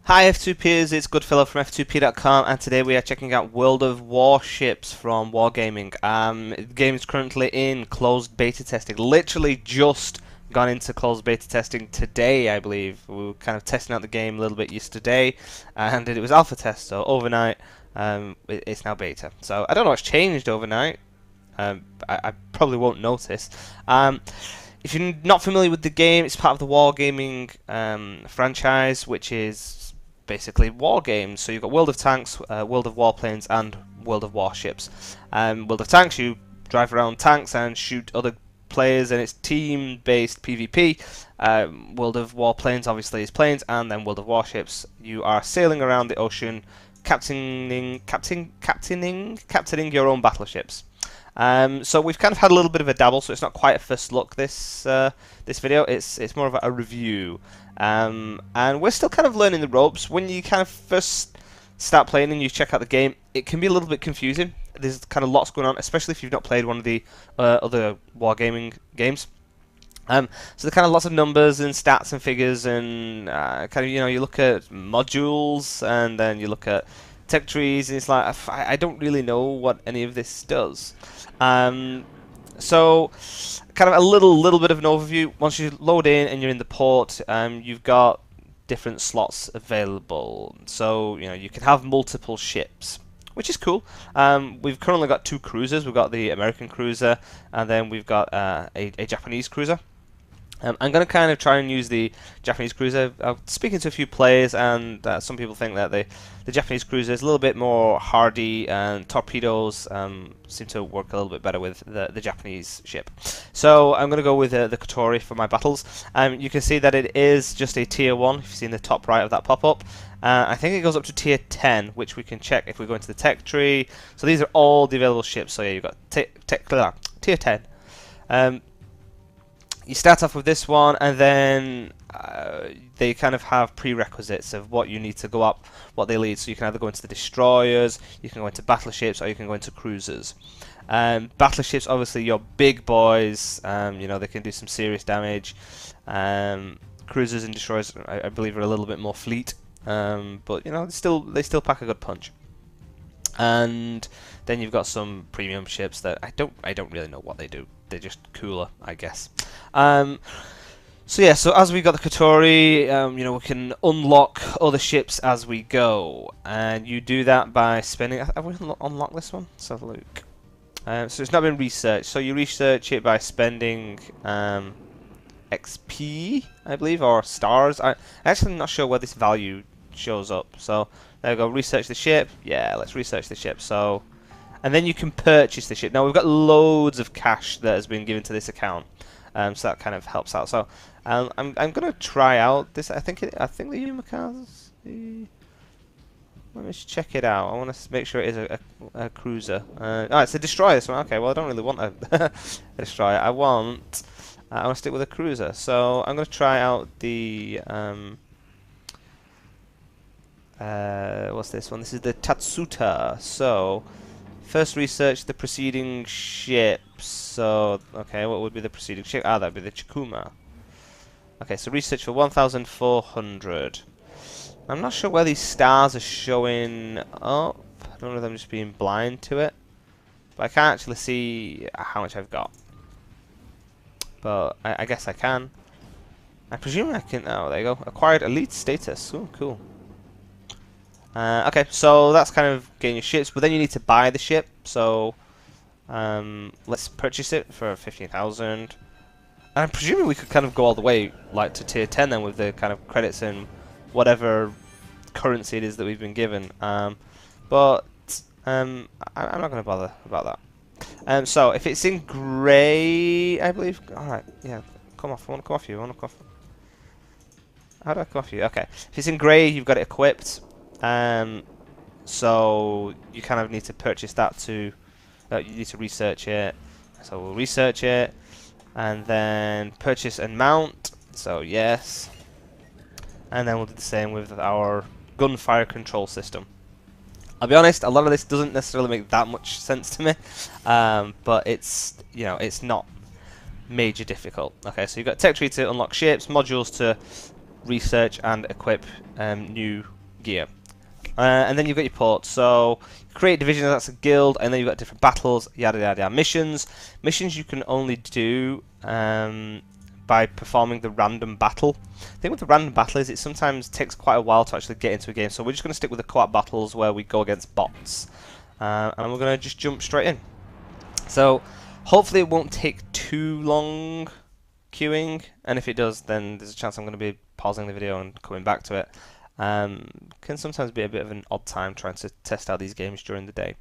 Hi F2Pers, it's Goodfellow from F2P.com, and today we are checking out World of Warships from Wargaming. The game is currently in closed beta testing, literally just gone into closed beta testing today, I believe. We were kind of testing out the game a little bit yesterday, and it was alpha test, so overnight it's now beta. So I don't know what's changed overnight. I probably won't notice. If you're not familiar with the game, it's part of the Wargaming franchise, which is basically war games. So you've got World of Tanks, World of Warplanes, and World of Warships. World of Tanks, you drive around tanks and shoot other players, and it's team-based PvP. World of Warplanes obviously is planes, and then World of Warships, you are sailing around the ocean, captaining your own battleships. So we've kind of had a little bit of a dabble, so it's not quite a first look this video. It's more of a review, and we're still kind of learning the ropes. When you kind of first start playing and you check out the game, it can be a little bit confusing. There's kind of lots going on, especially if you've not played one of the other wargaming games. So there's kind of lots of numbers and stats and figures, and kind of, you know, you look at modules and then you look at tech trees, and it's like I don't really know what any of this does. So kind of a little bit of an overview. Once you load in and you're in the port, you've got different slots available. So you know, you can have multiple ships, which is cool. We've currently got two cruisers. We've got the American cruiser, and then we've got a Japanese cruiser. I'm going to kind of try and use the Japanese cruiser. I'm speaking to a few players, and some people think that the Japanese cruiser is a little bit more hardy, and torpedoes seem to work a little bit better with the Japanese ship. So I'm going to go with the Kotori for my battles. You can see that it is just a tier 1, if you see in the top right of that pop-up. I think it goes up to tier 10, which we can check if we go into the tech tree. So these are all the available ships. So yeah, you've got tier 10. You start off with this one, and then they kind of have prerequisites of what you need to go up, what they lead. So you can either go into the destroyers, you can go into battleships, or you can go into cruisers. Battleships, obviously, your big boys. You know, they can do some serious damage. Cruisers and destroyers, I believe, are a little bit more fleet, but you know, they still pack a good punch. And then you've got some premium ships that I don't really know what they do. They're just cooler, I guess. So yeah, so as we got the Kotori, you know, we can unlock other ships as we go, and you do that by spending. Have we unlocked this one? Let's have a look. So it's not been researched. So you research it by spending XP, I believe, or stars. I'm actually not sure where this value shows up. So there we go. Research the ship. Yeah, let's research the ship. So. And then you can purchase the ship. Now we've got loads of cash that has been given to this account, so that kind of helps out. So I'm gonna try out this. I think the Yumikaze. Let me just check it out. I want to make sure it is a cruiser. Oh, it's a destroyer. This one. Okay, well I don't really want a destroyer. I want to stick with a cruiser. So I'm gonna try out the what's this one? This is the Tatsuta. So. First research the preceding ships. So, okay, what would be the preceding ship? Ah, that would be the Chikuma. Okay, so research for 1,400. I'm not sure where these stars are showing up. I don't know if I'm just being blind to it. But I can't actually see how much I've got. But I guess I can. I presume I can. Oh, there you go. Acquired elite status. Oh, cool. Okay, so that's kind of getting your ships, but then you need to buy the ship. So let's purchase it for 15,000. And I'm presuming we could kind of go all the way like to tier 10 then with the kind of credits and whatever currency it is that we've been given. But I'm not going to bother about that. So if it's in grey, I believe. All right, yeah, come off. I want to come off you. I want to come off. How do I come off you? Okay, if it's in grey, you've got it equipped. So you kind of need to purchase that to. You need to research it. So we'll research it, and then purchase and mount. So yes, and then we'll do the same with our gunfire control system. I'll be honest, a lot of this doesn't necessarily make that much sense to me, but it's, you know, it's not major difficult. Okay, so you've got tech tree to unlock ships, modules to research and equip new gear. And then you've got your ports. So create a division, that's a guild, and then you've got different battles, yada yada yada. Missions you can only do by performing the random battle. The thing with the random battle is it sometimes takes quite a while to actually get into a game, so we're just going to stick with the co-op battles where we go against bots. And we're going to just jump straight in. So hopefully it won't take too long queuing, and if it does, then there's a chance I'm going to be pausing the video and coming back to it. Can sometimes be a bit of an odd time trying to test out these games during the day.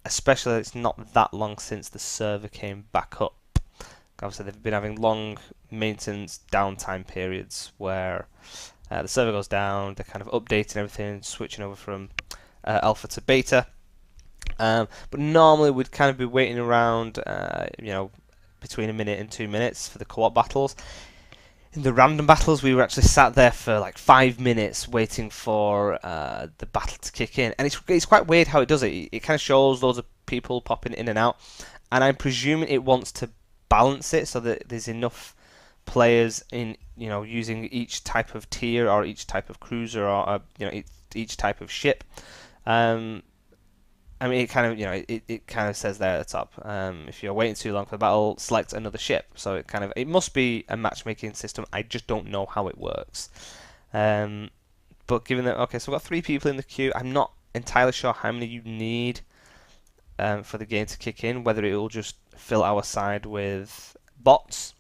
Especially it's not that long since the server came back up. Obviously they've been having long maintenance downtime periods where the server goes down, they're kind of updating everything, switching over from alpha to beta. But normally we'd kind of be waiting around, you know, between a minute and 2 minutes for the co-op battles. In the random battles, we were actually sat there for like 5 minutes waiting for the battle to kick in, and it's quite weird how it does it. It kind of shows loads of people popping in and out, and I'm presuming it wants to balance it so that there's enough players in, you know, using each type of tier or each type of cruiser or you know, each type of ship. I mean, it kind of, you know, it kind of says there at the top, if you're waiting too long for the battle, select another ship. So it must be a matchmaking system. I just don't know how it works. But given that, okay, so we've got 3 people in the queue. I'm not entirely sure how many you need for the game to kick in, whether it will just fill our side with bots.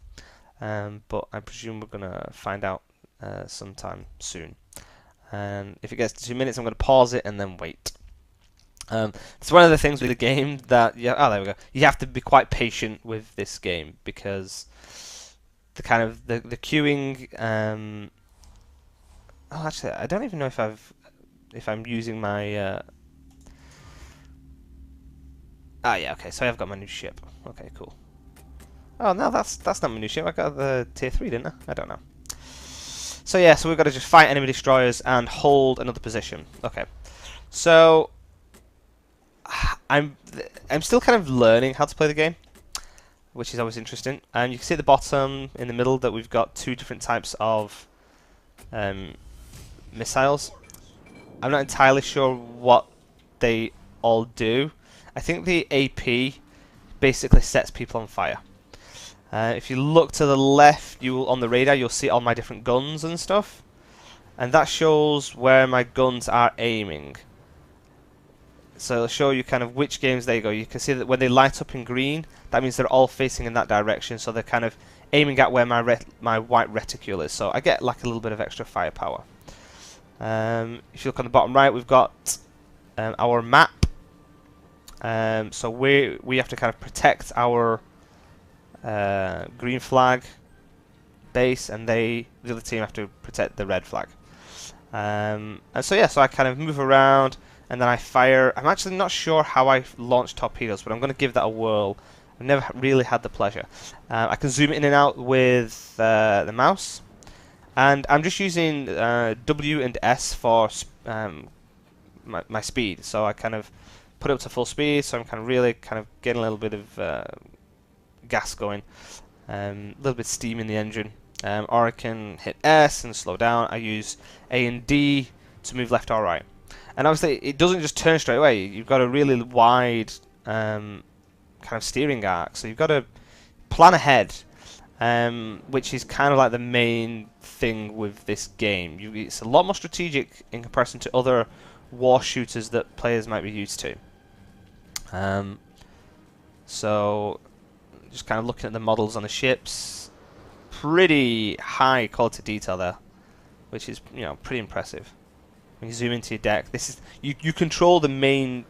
But I presume we're going to find out sometime soon. And if it gets to 2 minutes, I'm going to pause it and then wait. It's one of the things with the game that there we go. You have to be quite patient with this game because the kind of the queuing. Oh, actually, I don't even know if I'm using my. Yeah, okay. So I've got my new ship. Okay, cool. Oh no, that's not my new ship. I got the tier 3, didn't I? I don't know. So yeah, so we've got to just fight enemy destroyers and hold another position. Okay, so. I'm still kind of learning how to play the game, which is always interesting. And you can see at the bottom in the middle that we've got 2 different types of missiles. I'm not entirely sure what they all do. I think the AP basically sets people on fire. If you look to the left, on the radar, you'll see all my different guns and stuff, and that shows where my guns are aiming. So it'll show you kind of which games they go. You can see that when they light up in green, that means they're all facing in that direction. So they're kind of aiming at where my white reticule is. So I get like a little bit of extra firepower. If you look on the bottom right, we've got our map. So we have to kind of protect our green flag base, and the other team have to protect the red flag. And so yeah, so I kind of move around. And then I fire. I'm actually not sure how I launch torpedoes, but I'm going to give that a whirl. I've never really had the pleasure. I can zoom in and out with the mouse. And I'm just using W and S for my speed. So I kind of put it up to full speed, so I'm kind of really getting a little bit of gas going. A little bit of steam in the engine. Or I can hit S and slow down. I use A and D to move left or right. And obviously, it doesn't just turn straight away. You've got a really wide kind of steering arc, so you've got to plan ahead, which is kind of like the main thing with this game. It's a lot more strategic in comparison to other war shooters that players might be used to. So, just kind of looking at the models on the ships, pretty high quality detail there, which is, you know, pretty impressive. When you zoom into your deck, this is you control the main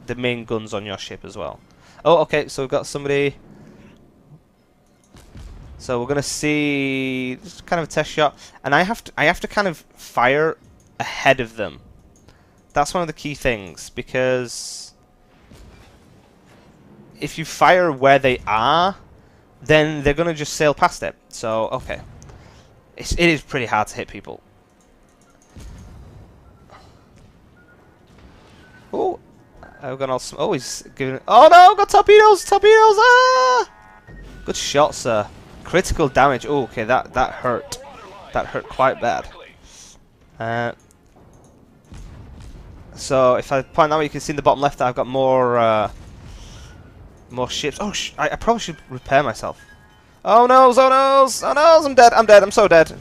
guns on your ship as well. Oh, okay, so we've got somebody. So we're gonna see just kind of a test shot, and I have to kind of fire ahead of them. That's one of the key things, because if you fire where they are, then they're gonna just sail past it. So okay, it is pretty hard to hit people. Oh, I've got all. Oh, he's giving. Oh no, I've got torpedoes! Torpedoes! Ah! Good shot, sir. Critical damage. Oh, okay, that hurt. That hurt quite bad. So if I point out, you can see in the bottom left that I've got more ships. Oh, I probably should repair myself. Oh no! Oh no! Oh no! I'm dead! I'm dead! I'm so dead!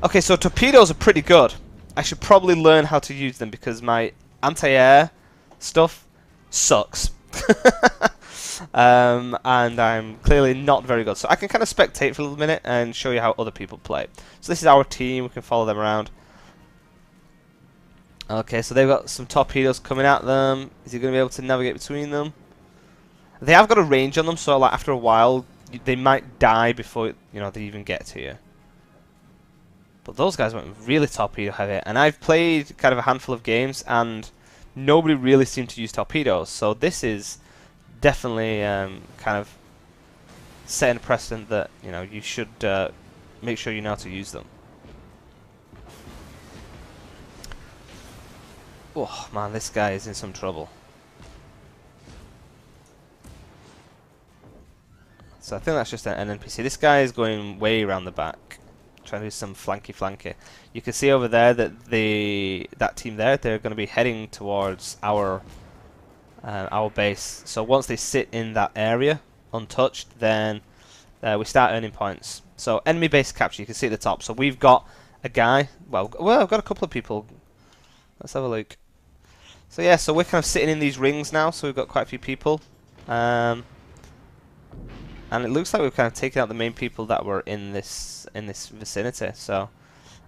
Okay, so torpedoes are pretty good. I should probably learn how to use them because my anti-air stuff sucks. And I'm clearly not very good. So I can kind of spectate for a little minute and show you how other people play. So this is our team. We can follow them around. Okay, so they've got some torpedoes coming at them. Is he going to be able to navigate between them? They have got a range on them, so like after a while, they might die before they even get to you. But those guys went really torpedo heavy, and I've played kind of a handful of games, and nobody really seemed to use torpedoes. So this is definitely kind of setting a precedent that you should make sure you know how to use them. Oh man, this guy is in some trouble. So I think that's just an NPC. This guy is going way around the back, trying to do some flanky. You can see over there that that team there, they're going to be heading towards our base. So once they sit in that area untouched, then we start earning points. So enemy base capture, you can see at the top. So we've got a guy. Well, I've got a couple of people. Let's have a look. So yeah, so we're kind of sitting in these rings now. So we've got quite a few people. And it looks like we've kind of taken out the main people that were in this vicinity. So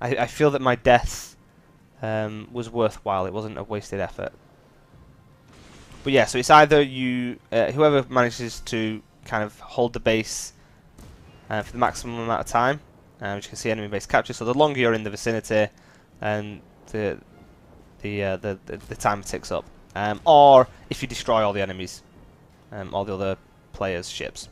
I feel that my death was worthwhile. It wasn't a wasted effort. But yeah, so it's either whoever manages to kind of hold the base for the maximum amount of time, which you can see enemy base capture. So the longer you're in the vicinity, and the timer ticks up. Or if you destroy all the enemies, all the other players' ships.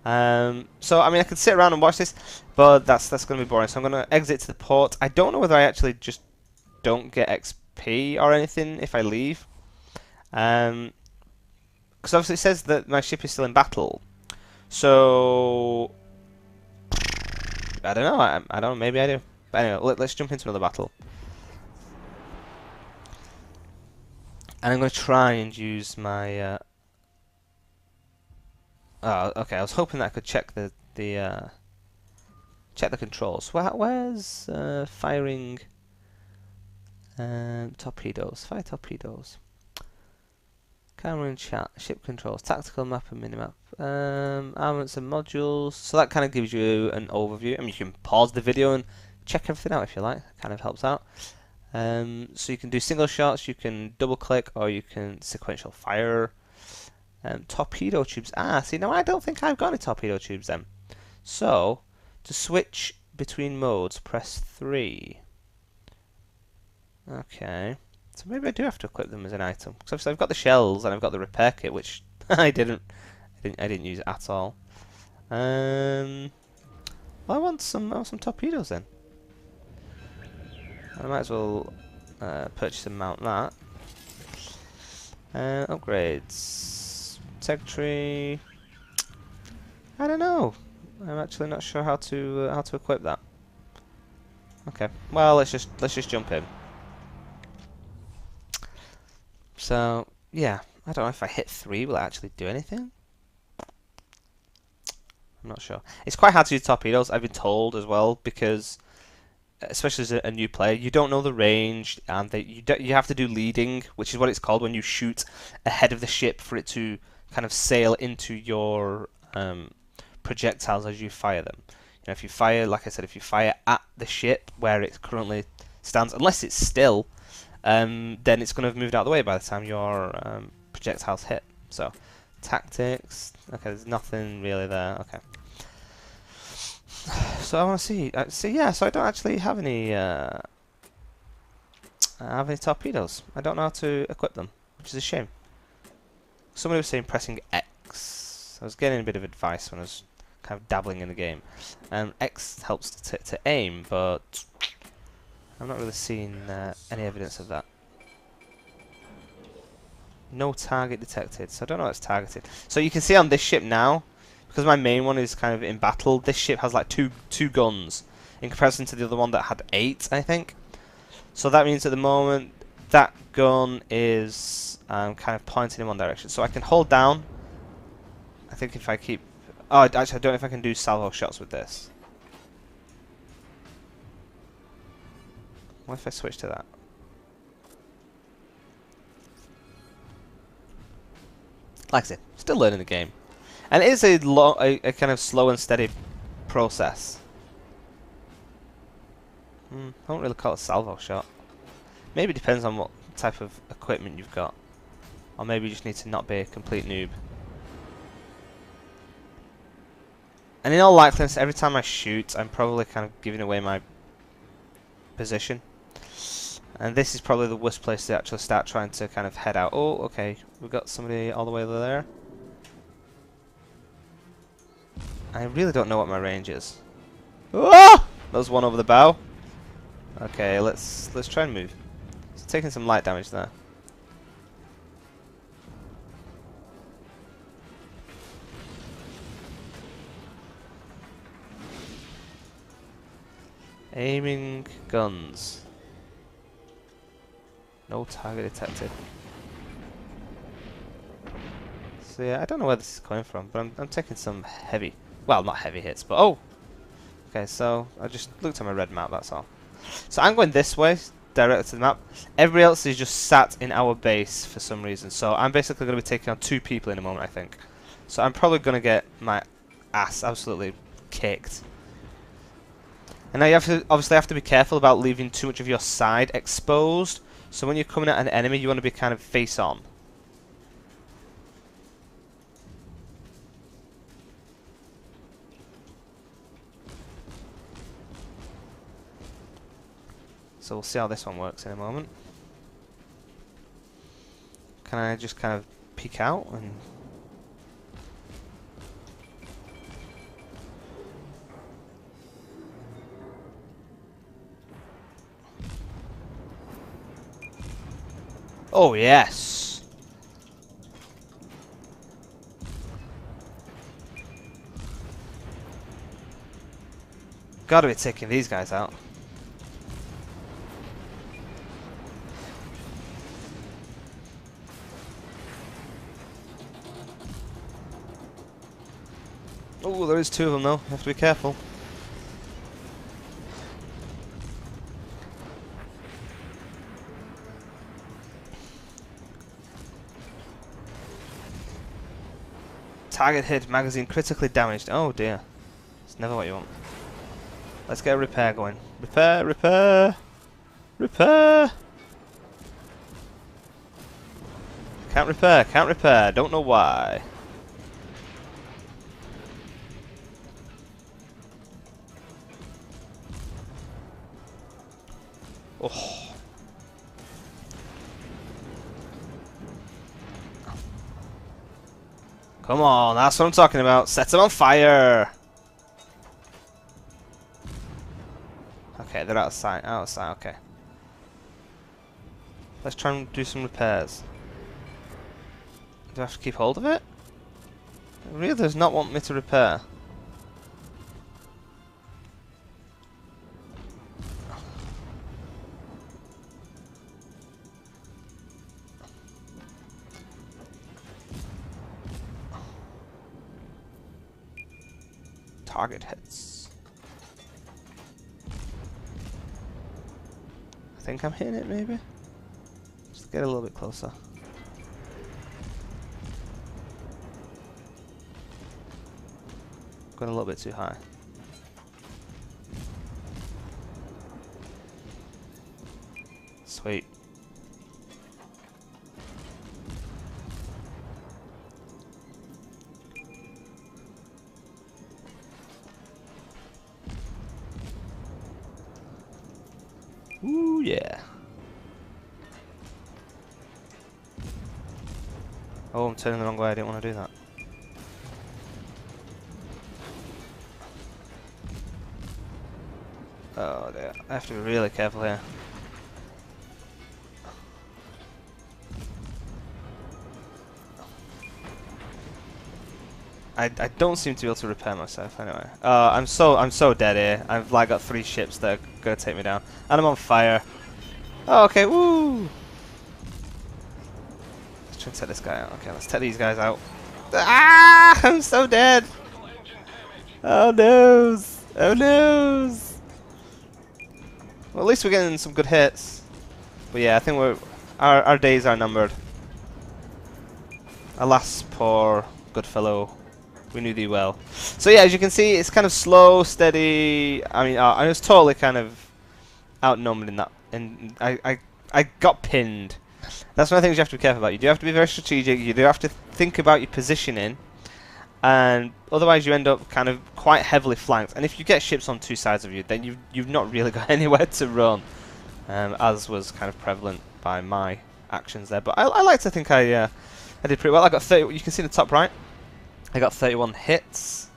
So I mean, I could sit around and watch this, but that's going to be boring. So I'm going to exit to the port. I don't know whether I actually just don't get XP or anything if I leave, because obviously it says that my ship is still in battle. So I don't know. I don't know. Maybe I do. But anyway, let's jump into another battle. And I'm going to try and use my. Oh, okay. I was hoping that I could check the controls. Where's firing torpedoes? Fire torpedoes. Camera and chat. Ship controls. Tactical map and minimap. Armaments and modules. So that kind of gives you an overview. I mean, you can pause the video and check everything out if you like. It kind of helps out. So you can do single shots. You can double click, or you can sequential fire. Torpedo tubes. See, now I don't think I've got any torpedo tubes then. So, to switch between modes, press 3. Okay. So maybe I do have to equip them as an item. Because obviously I've got the shells and I've got the repair kit, which I didn't use at all. Well, I want some torpedoes then. I might as well purchase and mount that. Upgrades. Secretary. I don't know. I'm actually not sure how to equip that. Okay. Well, let's just jump in. So yeah, I don't know if I hit 3, will it actually do anything? I'm not sure. It's quite hard to use torpedoes, I've been told as well, because especially as a new player, you don't know the range, and you have to do leading, which is what it's called when you shoot ahead of the ship for it to kind of sail into your projectiles as you fire them. If you fire, like I said, if you fire at the ship where it currently stands, unless it's still, then it's going to have moved out of the way by the time your projectiles hit. So, tactics. Okay, there's nothing really there. Okay. So I want to see. So I don't actually have any torpedoes. I don't know how to equip them, which is a shame. Somebody was saying pressing X. I was getting a bit of advice when I was kind of dabbling in the game. X helps to aim, but I'm not really seeing any evidence of that. No target detected, so I don't know what's targeted. So you can see on this ship now, because my main one is kind of in battle, this ship has like two guns in comparison to the other one that had 8, I think. So that means at the moment that gun is kind of pointing in one direction. So I can hold down. I think if I keep... Oh, actually, I don't know if I can do salvo shots with this. What if I switch to that? Like I said, still learning the game. And it is a kind of slow and steady process. I don't really call it a salvo shot. Maybe it depends on what type of equipment you've got. Or maybe you just need to not be a complete noob. And in all likeliness, every time I shoot, I'm probably kind of giving away my position. And this is probably the worst place to actually start trying to kind of head out. Oh, okay. We've got somebody all the way over there. I really don't know what my range is. Oh! There's one over the bow. Okay, let's try and move. It's taking some light damage there. Aiming guns. No target detected. So yeah, I don't know where this is coming from, but I'm taking some heavy, well, not heavy hits, but oh! Okay, so I just looked at my red map, that's all. So I'm going this way, directly to the map. Everybody else is just sat in our base for some reason, so I'm basically going to be taking on 2 people in a moment, I think. So I'm probably going to get my ass absolutely kicked. And now you obviously have to be careful about leaving too much of your side exposed. So when you're coming at an enemy, you want to be kind of face on. So we'll see how this one works in a moment. Can I just kind of peek out and... Oh, yes! Gotta be taking these guys out. Oh, there is 2 of them though. You have to be careful. Target hit, magazine critically damaged. Oh dear. It's never what you want. Let's get a repair going. Repair, repair, repair! Can't repair, can't repair. Don't know why. Oh. Come on, that's what I'm talking about. Set them on fire! Okay, they're out of sight. Out of sight, okay. Let's try and do some repairs. Do I have to keep hold of it? It really does not want me to repair. Target hits. I think I'm hitting it, maybe? Just get a little bit closer. Going a little bit too high. Sweet. Ooh, yeah. Oh, I'm turning the wrong way. I didn't want to do that. Oh dear. I have to be really careful here. I don't seem to be able to repair myself anyway. I'm so dead here. I've like got 3 ships that are gonna take me down, and I'm on fire. Oh, okay, woo! actually take this guy out. Okay, let's take these guys out. Ah! I'm so dead! Oh no! Oh no! Well, at least we're getting some good hits. But yeah, I think our days are numbered. Alas, poor good fellow. We knew thee well. So yeah, as you can see, it's kind of slow, steady. I mean, I was totally kind of outnumbered in that, and I got pinned. That's one of the things you have to be careful about. You do have to be very strategic. You do have to think about your positioning, and otherwise you end up kind of quite heavily flanked. And if you get ships on two sides of you, then you've not really got anywhere to run, as was kind of prevalent by my actions there. But I like to think I did pretty well. I got 30. You can see in the top right. I got 31 hits.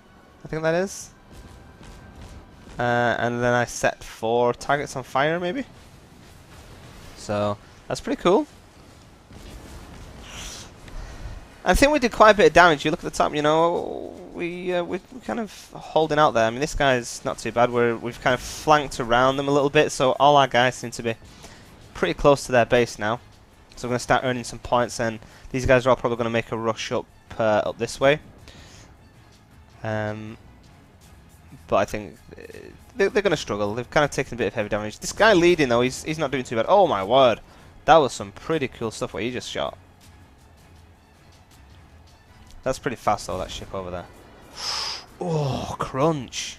I think that is. And then I set 4 targets on fire, maybe. So that's pretty cool. I think we did quite a bit of damage. You look at the top, you know, we're kind of holding out there. I mean, this guy's not too bad. We've kind of flanked around them a little bit, so all our guys seem to be pretty close to their base now. So we're going to start earning some points, and these guys are all probably going to make a rush up this way. But I think they're going to struggle. They've kind of taken a bit of heavy damage. This guy leading, though, he's not doing too bad. Oh my word, that was some pretty cool stuff what he just shot. That's pretty fast, though, that ship over there. Oh, crunch.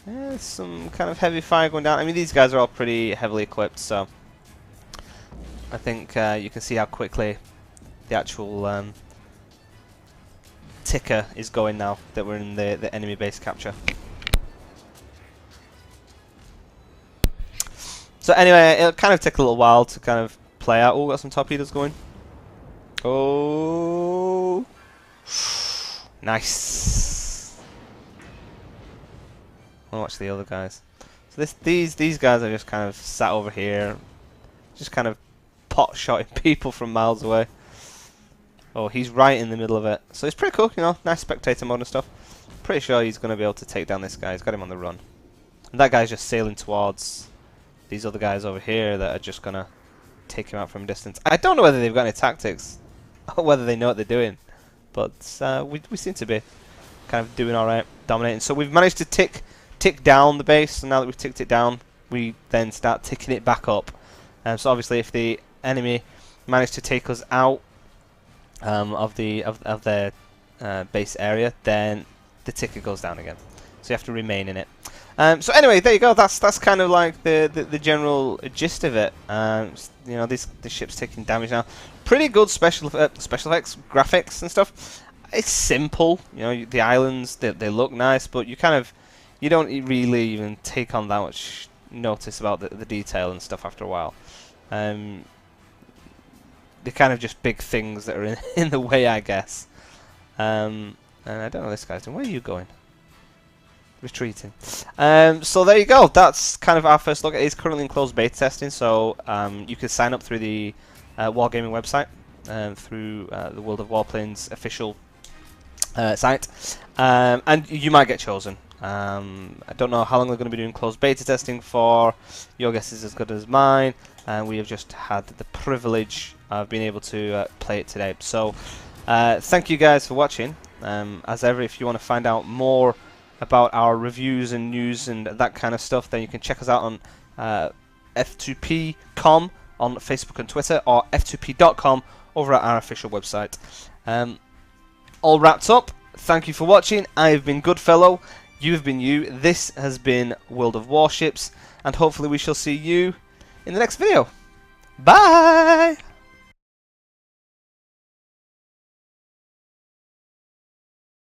Yeah, some kind of heavy fire going down. I mean, these guys are all pretty heavily equipped, so I think you can see how quickly the actual ticker is going now that we're in the enemy base capture. So anyway, it'll kind of take a little while to kind of play out. Oh, got some torpedoes going. Oh, nice. I'll watch the other guys. So these guys are just kind of sat over here, just kind of pot shotting people from miles away. Oh, he's right in the middle of it. So it's pretty cool, you know, nice spectator mode and stuff. Pretty sure he's going to be able to take down this guy. He's got him on the run. And that guy's just sailing towards these other guys over here that are just going to take him out from a distance. I don't know whether they've got any tactics or whether they know what they're doing. But we seem to be kind of doing alright, dominating. So we've managed to tick down the base. So now that we've ticked it down, we then start ticking it back up. So obviously if the enemy managed to take us out of their base area, then the ticker goes down again. So you have to remain in it. So anyway, there you go. That's kind of like the general gist of it. You know, the ship's taking damage now. Pretty good special effects, graphics and stuff. It's simple. You know, the islands they look nice, but you don't really even take on that much notice about the detail and stuff after a while. They're kind of just big things that are in the way, I guess. And I don't know this guy's doing. Where are you going? Retreating. So there you go. That's kind of our first look. It is currently in closed beta testing, so you can sign up through the Wargaming website, through the World of Warplanes official site, and you might get chosen. I don't know how long they're going to be doing closed beta testing for. Your guess is as good as mine, and we have just had the privilege of being able to play it today. So thank you guys for watching. As ever, if you want to find out more about our reviews and news and that kind of stuff, then you can check us out on f2p.com on Facebook and Twitter, or f2p.com over at our official website. All wrapped up. Thank you for watching. I have been Goodfellow. You have been you. This has been World of Warships, and hopefully we shall see you in the next video. Bye!